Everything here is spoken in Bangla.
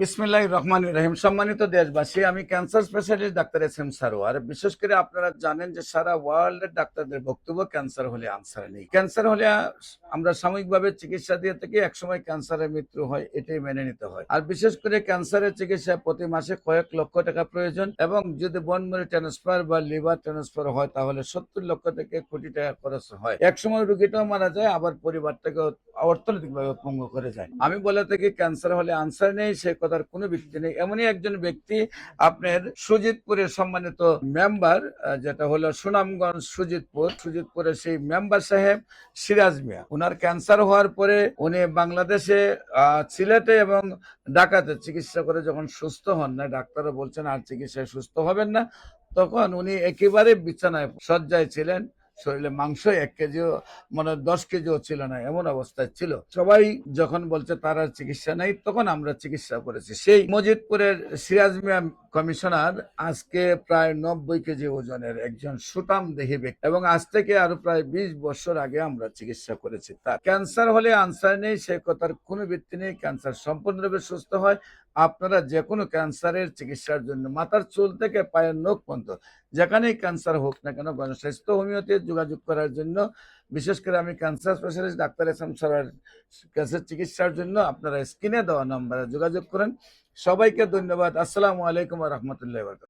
বিসমিল্লাহির রহমানির রহিম। সম্মানিত দেশবাসী, আমি cancer specialist doctor S M Sarwar. বিশেষ করে আপনারা জানেন যে সারা ওয়ার্ল্ডের ডাক্তারদের বক্তব্য ক্যান্সার হলে আনসার নেই। ক্যান্সার হলে আমরা সাময়িকভাবে চিকিৎসা দিয়ে থাকি, একসময় ক্যান্সারের মৃত্যু হয়, এটাই মেনে নিতে হয়। আর বিশেষ করে ক্যান্সারের চিকিৎসা প্রতি মাসে কয়েক লক্ষ টাকা প্রয়োজন, এবং যদি বোন ম্যারো ট্রান্সফার বা লিভার ট্রান্সফার হয় তাহলে 70 লক্ষ থেকে কোটি টাকা খরচ হয়। একসময় রোগীটাও মারা যায়, আবার পরিবারটাকে অর্থনৈতিকভাবে পঙ্গু করে যায়। আমি বলে থাকি ক্যান্সার হলে আনসার নেই, সে কথার কোনো ব্যক্তি নেই। এমনই একজন ব্যক্তি আপনার সুজিতপুরের সম্মানিত মেম্বার, যেটা হলো সুনামগঞ্জ সুজিতপুরের সেই মেম্বার সাহেব সিরাজ মিয়া। ওনার ক্যান্সার হওয়ার পরে উনি বাংলাদেশে সিলেটে এবং ঢাকাতে চিকিৎসা করে যখন সুস্থ হন না, ডাক্তাররা বলছেন আর চিকিৎসায় সুস্থ হবেন না, তখন উনি একেবারে বিছানায় শয্যায় ছিলেন। শরীরে মাংস 1 কেজিও, মানে 10 কেজিও ছিল না, এমন অবস্থায় ছিল। সবাই যখন বলছে তার আর চিকিৎসা নাই, তখন আমরা চিকিৎসা করেছি। সেই মজিদপুরের সিরাজ মিয়া কমিশনার আজকে প্রায় 90 কেজি ওজনের একজন সুটাম দেহী ব্যক্তি, এবং আজ থেকে আরো প্রায় 20 বছর আগে আমরা চিকিৎসা করেছি। তার ক্যান্সার হলে আনসার নেই, সে কথার কোনো ভিত্তি নেই। ক্যান্সার সম্পূর্ণরূপে সুস্থ হয়। আপনারা যে কোনো ক্যান্সারের চিকিৎসার জন্য মাথার চুল থেকে পায়ের নখ পর্যন্ত যেখানেই ক্যান্সার হোক না কেন, গণস্বাস্থ্য হোমিওতে যোগাযোগ করার জন্য, বিশেষ করে আমি cancer specialist doctor S M Sarwar কাছে চিকিৎসার জন্য আপনারা স্ক্রিনে দেওয়া নম্বরে যোগাযোগ করেন। সবাইকে ধন্যবাদ। আসসালামু আলাইকুম ওয়া রাহমাতুল্লাহি ওয়া বারাকাতুহু।